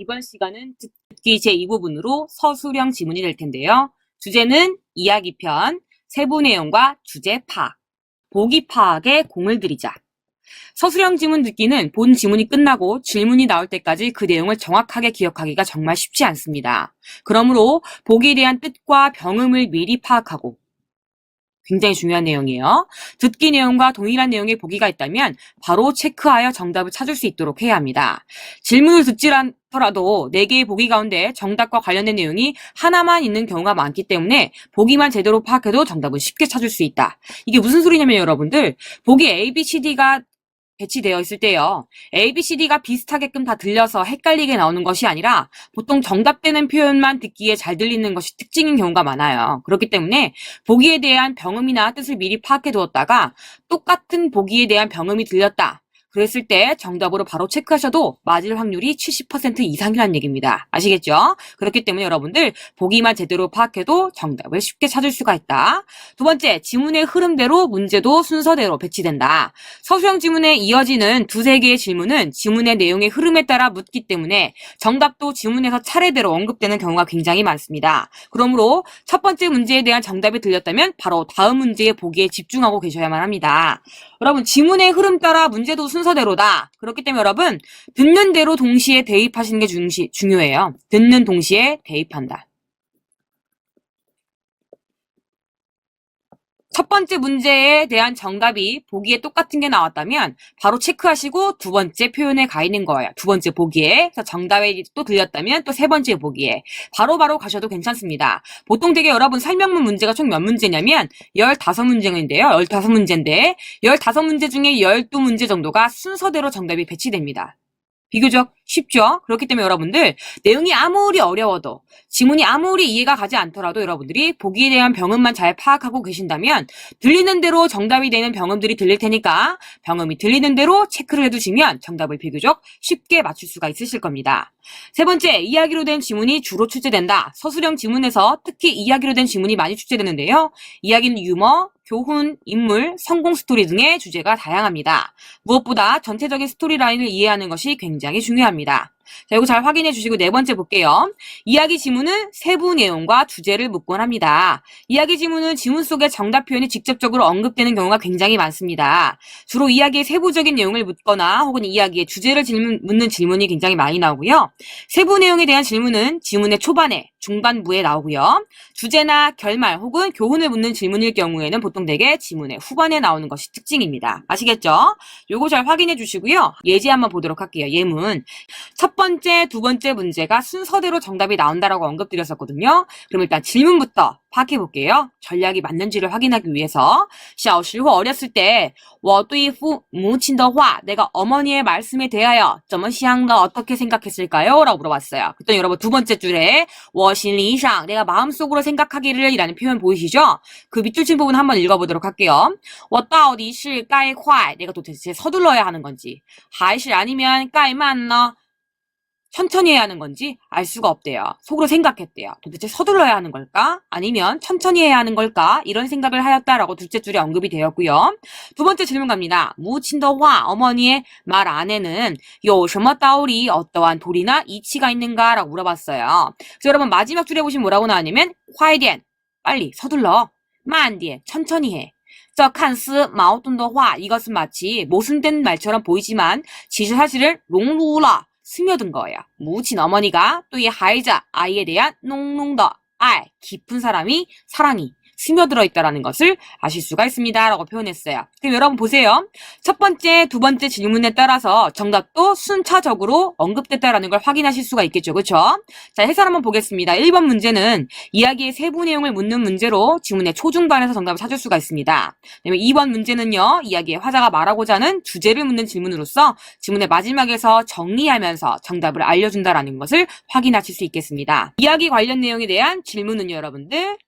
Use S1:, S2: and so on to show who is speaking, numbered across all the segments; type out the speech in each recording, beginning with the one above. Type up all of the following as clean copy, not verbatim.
S1: 이번 시간은 듣기 제2부분으로 서술형 지문이 될 텐데요. 주제는 이야기편, 세부 내용과 주제 파악, 보기 파악에 공을 들이자. 서술형 지문 듣기는 본 지문이 끝나고 질문이 나올 때까지 그 내용을 정확하게 기억하기가 정말 쉽지 않습니다. 그러므로 보기에 대한 뜻과 병음을 미리 파악하고, 굉장히 중요한 내용이에요. 듣기 내용과 동일한 내용의 보기가 있다면 바로 체크하여 정답을 찾을 수 있도록 해야 합니다. 질문을 듣지 않더라도 4개의 보기 가운데 정답과 관련된 내용이 하나만 있는 경우가 많기 때문에 보기만 제대로 파악해도 정답은 쉽게 찾을 수 있다. 이게 무슨 소리냐면 여러분들, 보기 A, B, C, D가 배치되어 있을 때요. A, B, C, D가 비슷하게끔 다 들려서 헷갈리게 나오는 것이 아니라 보통 정답되는 표현만 듣기에 잘 들리는 것이 특징인 경우가 많아요. 그렇기 때문에 보기에 대한 병음이나 뜻을 미리 파악해 두었다가 똑같은 보기에 대한 병음이 들렸다. 그랬을 때 정답으로 바로 체크하셔도 맞을 확률이 70% 이상이라는 얘기입니다. 아시겠죠? 그렇기 때문에 여러분들 보기만 제대로 파악해도 정답을 쉽게 찾을 수가 있다. 두 번째, 지문의 흐름대로 문제도 순서대로 배치된다. 서술형 지문에 이어지는 2-3개의 질문은 지문의 내용의 흐름에 따라 묻기 때문에 정답도 지문에서 차례대로 언급되는 경우가 굉장히 많습니다. 그러므로 첫 번째 문제에 대한 정답이 들렸다면 바로 다음 문제의 보기에 집중하고 계셔야만 합니다. 여러분, 지문의 흐름 따라 문제도 순서대로다. 그렇기 때문에 여러분, 듣는 대로 동시에 대입하시는 게 중요해요. 듣는 동시에 대입한다. 첫 번째 문제에 대한 정답이 보기에 똑같은 게 나왔다면 바로 체크하시고 두 번째 표현에 가 있는 거예요. 두 번째 보기에. 그래서 정답이 또 들렸다면 또 세 번째 보기에. 바로바로 가셔도 괜찮습니다. 보통 되게 여러분 설명문 문제가 총 몇 문제냐면 15문제인데요. 15문제인데 15문제 중에 12문제 정도가 순서대로 정답이 배치됩니다. 비교적 쉽죠? 그렇기 때문에 여러분들 내용이 아무리 어려워도 지문이 아무리 이해가 가지 않더라도 여러분들이 보기에 대한 병음만 잘 파악하고 계신다면 들리는 대로 정답이 되는 병음들이 들릴 테니까 병음이 들리는 대로 체크를 해두시면 정답을 비교적 쉽게 맞출 수가 있으실 겁니다. 세 번째, 이야기로 된 지문이 주로 출제된다. 서술형 지문에서 특히 이야기로 된 지문이 많이 출제되는데요. 이야기는 유머, 교훈, 인물, 성공 스토리 등의 주제가 다양합니다. 무엇보다 전체적인 스토리라인을 이해하는 것이 굉장히 중요합니다. 자, 이거 잘 확인해 주시고 네 번째 볼게요. 이야기 지문은 세부 내용과 주제를 묻곤 합니다. 이야기 지문은 지문 속에 정답 표현이 직접적으로 언급되는 경우가 굉장히 많습니다. 주로 이야기의 세부적인 내용을 묻거나 혹은 이야기의 주제를 묻는 질문이 굉장히 많이 나오고요. 세부 내용에 대한 질문은 지문의 초반에, 중반부에 나오고요. 주제나 결말 혹은 교훈을 묻는 질문일 경우에는 보통 대개 지문의 후반에 나오는 것이 특징입니다. 아시겠죠? 요거 잘 확인해 주시고요. 예제 한번 보도록 할게요. 예문. 첫 번째, 두 번째 문제가 순서대로 정답이 나온다라고 언급드렸었거든요. 그럼 일단 질문부터 파악해 볼게요. 전략이 맞는지를 확인하기 위해서. 小时候 어렸을 때 我对父母亲的话 내가 어머니의 말씀에 대하여 怎么想的 어떻게 생각했을까요? 라고 물어봤어요. 그랬더니 여러분 두 번째 줄에 我心理上 내가 마음속으로 생각하기를 이라는 표현 보이시죠? 그 밑줄 부분 한번 읽어보도록 할게요. 我到底是该快 내가 도대체 서둘러야 하는 건지 还是 아니면 该慢呢 천천히 해야 하는 건지 알 수가 없대요. 속으로 생각했대요. 도대체 서둘러야 하는 걸까? 아니면 천천히 해야 하는 걸까? 이런 생각을 하였다라고 둘째 줄에 언급이 되었고요. 두 번째 질문 갑니다. 무친더화 어머니의 말 안에는 有什么道理 어떠한 도리나 이치가 있는가? 라고 물어봤어요. 그래서 여러분 마지막 줄에 보시면 뭐라고 나왔냐면 快点 빨리 서둘러 慢点 천천히 해. 这看似矛盾的话 이것은 마치 모순된 말처럼 보이지만 사실은 融入了 스며든 거예요. 무친 어머니가 또 이 하이자 아이에 대한 농농더 알 깊은 사랑이 스며들어 있다라는 것을 아실 수가 있습니다. 라고 표현했어요. 그럼 여러분 보세요. 첫 번째, 두 번째 질문에 따라서 정답도 순차적으로 언급됐다라는 걸 확인하실 수가 있겠죠. 그렇죠? 자, 해설 한번 보겠습니다. 1번 문제는 이야기의 세부 내용을 묻는 문제로 지문의 초중반에서 정답을 찾을 수가 있습니다. 그다음에 2번 문제는요. 이야기의 화자가 말하고자 하는 주제를 묻는 질문으로서 지문의 마지막에서 정리하면서 정답을 알려준다라는 것을 확인하실 수 있겠습니다. 이야기 관련 내용에 대한 질문은요. 여러분들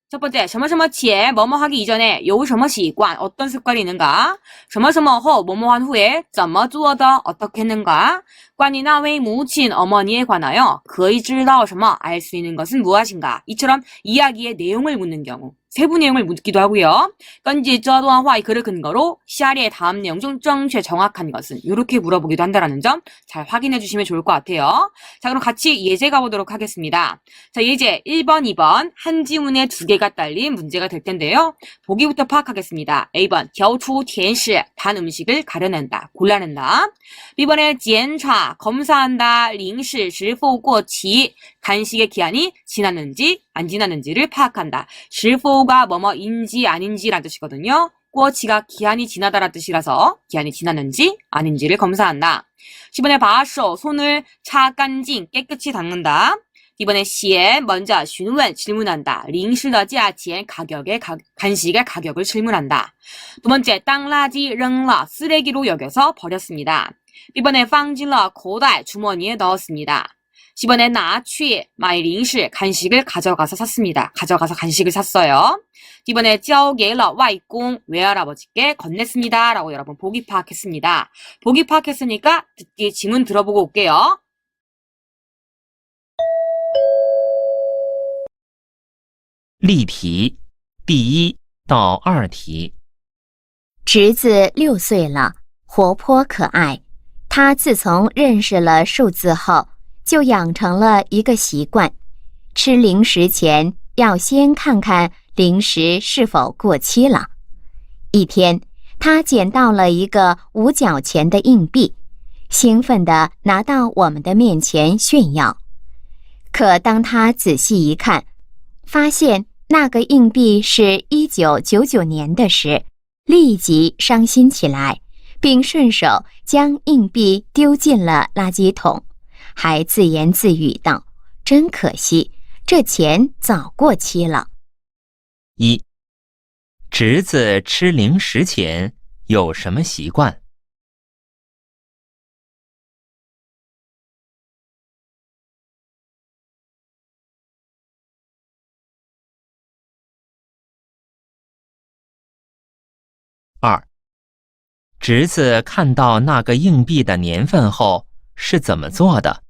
S1: 첫 번째, 什么什么前 뭐뭐 하기 이전에 有什么习惯 어떤 습관이 있는가? 什么什么后 뭐뭐 한 후에 怎么做的 어떻게 했는가? 关于那位母亲 어머니에 관하여 可以知道什么 알 수 있는 것은 무엇인가? 이처럼 이야기의 내용을 묻는 경우 세부 내용을 묻기도 하고요. 根据这段话이 글을 근거로 下列 다음 내용 중正确 정확한 것은 이렇게 물어보기도 한다는 점 잘 확인해 주시면 좋을 것 같아요. 자, 그럼 같이 예제 가보도록 하겠습니다. 자, 예제 1번, 2번 한 지문에 두 개가 딸린 문제가 될 텐데요. 보기부터 파악하겠습니다. A번 挑出甜食 단 음식을 가려낸다, 골라낸다. B번에 检查 검사한다, 零食是否过期 간식의 기한이 지났는지 안 지났는지를 파악한다. 是否가 뭐뭐인지 아닌지라는 뜻이거든요. 过期가 기한이 지나다라는 뜻이라서 기한이 지났는지 아닌지를 검사한다. 10번에 把手 손을 차干净 깨끗이 닦는다. 이번에 시에 먼저 询问 질문한다. 零食的价钱 간식의 가격을 질문한다. 두 번째 当垃圾扔了 쓰레기로 여겨서 버렸습니다. 이번에 放进了口袋 주머니에 넣었습니다. 10번에 拿去买零食 간식을 가져가서 샀습니다. 가져가서 간식을 샀어요. 이번에 交给了外公 외할아버지께 건넸습니다. 라고 여러분 보기 파악했습니다. 보기 파악했으니까 듣기 지문 들어보고 올게요.
S2: 例题第1到2题。
S3: 侄子6岁了，活泼可爱。他自从认识了数字后，就养成了一个习惯，吃零食前要先看看零食是否过期了。一天，他捡到了一个5角钱的硬币，兴奋地拿到我们的面前炫耀。可当他仔细一看，发现那个硬币是1999年的时，立即伤心起来，并顺手将硬币丢进了垃圾桶，还自言自语道：“真可惜，这钱早过期了。”
S2: 1. 侄子吃零食前有什么习惯？ 2. 侄子看到那个硬币的年份后是怎么做的？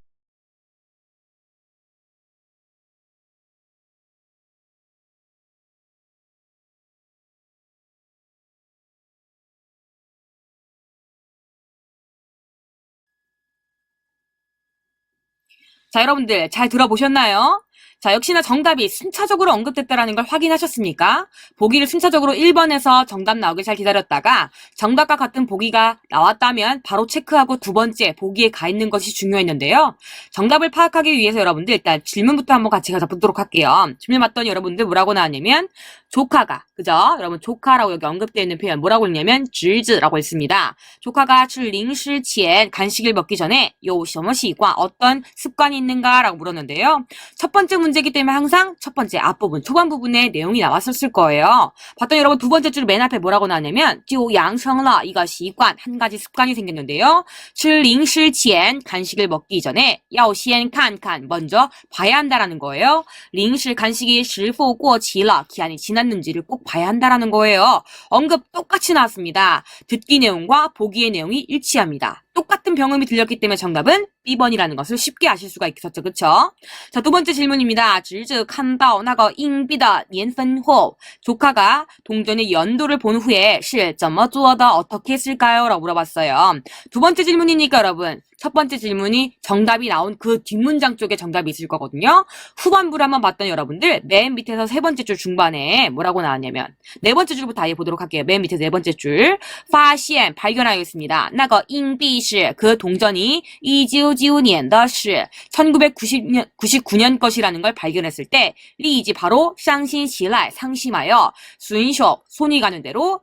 S1: 자, 여러분들 잘 들어보셨나요? 자, 역시나 정답이 순차적으로 언급됐다는 걸 확인하셨습니까? 보기를 순차적으로 1번에서 정답 나오길 잘 기다렸다가 정답과 같은 보기가 나왔다면 바로 체크하고 두 번째 보기에 가 있는 것이 중요했는데요. 정답을 파악하기 위해서 여러분들 일단 질문부터 한번 같이 가보도록 할게요. 질문 봤더니 여러분들 뭐라고 나왔냐면 조카가, 그죠? 여러분 조카라고 여기 언급되어 있는 표현 뭐라고 했냐면 侄子라고 했습니다. 조카가 吃零食前 간식을 먹기 전에 有什么习惯 어떤 습관이 있는가 라고 물었는데요. 첫 번째 문제이기 때문에 항상 첫 번째 앞부분, 초반 부분에 내용이 나왔었을 거예요. 봤더니 여러분 두 번째 줄 맨 앞에 뭐라고 나왔냐면 就养成了一个习惯 한 가지 습관이 생겼는데요. 吃零食前 간식을 먹기 전에 要先看看 먼저 봐야 한다라는 거예요. 零食 간식이 是否过期了 기한이 지났는지를 꼭 봐야 한다라는 거예요. 언급 똑같이 나왔습니다. 듣기 내용과 보기의 내용이 일치합니다. 똑같은 병음이 들렸기 때문에 정답은 B번이라는 것을 쉽게 아실 수가 있었죠. 그쵸? 자, 두 번째 질문입니다. 侄子看到那个硬币的年份后 조카가 동전의 연도를 본 후에 是怎么做的 어떻게 했을까요? 라고 물어봤어요. 두 번째 질문이니까 여러분 첫 번째 질문이 정답이 나온 그 뒷문장 쪽에 정답이 있을 거거든요. 후반부를 한번 봤더니 여러분들 맨 밑에서 세 번째 줄 중반에 뭐라고 나왔냐면 네 번째 줄부터 아예 보도록 할게요. 맨 밑에 네 번째 줄 发现 발견하였습니다. 那个硬币是 그 동전이 1999年的是 1999년 것이라는 걸 발견했을 때 리이지 바로 相信起来 상심하여 顺手 손이 가는 대로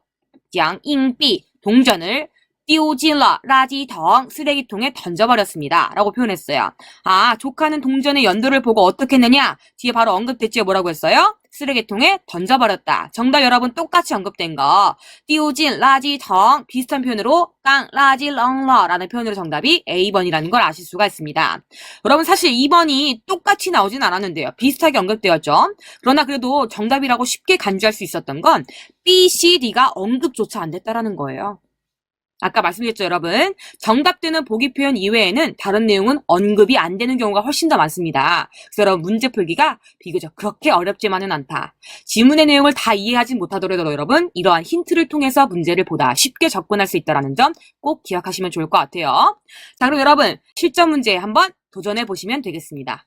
S1: 将硬币 동전을 丢进了垃圾桶 쓰레기통에 던져버렸습니다. 라고 표현했어요. 아, 조카는 동전의 연도를 보고 어떻게 했느냐? 뒤에 바로 언급됐죠. 뭐라고 했어요? 쓰레기통에 던져버렸다. 정답 여러분 똑같이 언급된 거. 丢进垃圾桶 비슷한 표현으로 깡垃圾扔了 라는 표현으로 정답이 A번이라는 걸 아실 수가 있습니다. 여러분 사실 2번이 똑같이 나오진 않았는데요. 비슷하게 언급되었죠. 그러나 그래도 정답이라고 쉽게 간주할 수 있었던 건 B, C, D가 언급조차 안 됐다라는 거예요. 아까 말씀드렸죠, 여러분. 정답되는 보기 표현 이외에는 다른 내용은 언급이 안 되는 경우가 훨씬 더 많습니다. 그래서 여러분 문제 풀기가 비교적 그렇게 어렵지만은 않다. 지문의 내용을 다 이해하지 못하더라도 여러분 이러한 힌트를 통해서 문제를 보다 쉽게 접근할 수 있다는 점 꼭 기억하시면 좋을 것 같아요. 자, 그럼 여러분 실전 문제 한번 도전해 보시면 되겠습니다.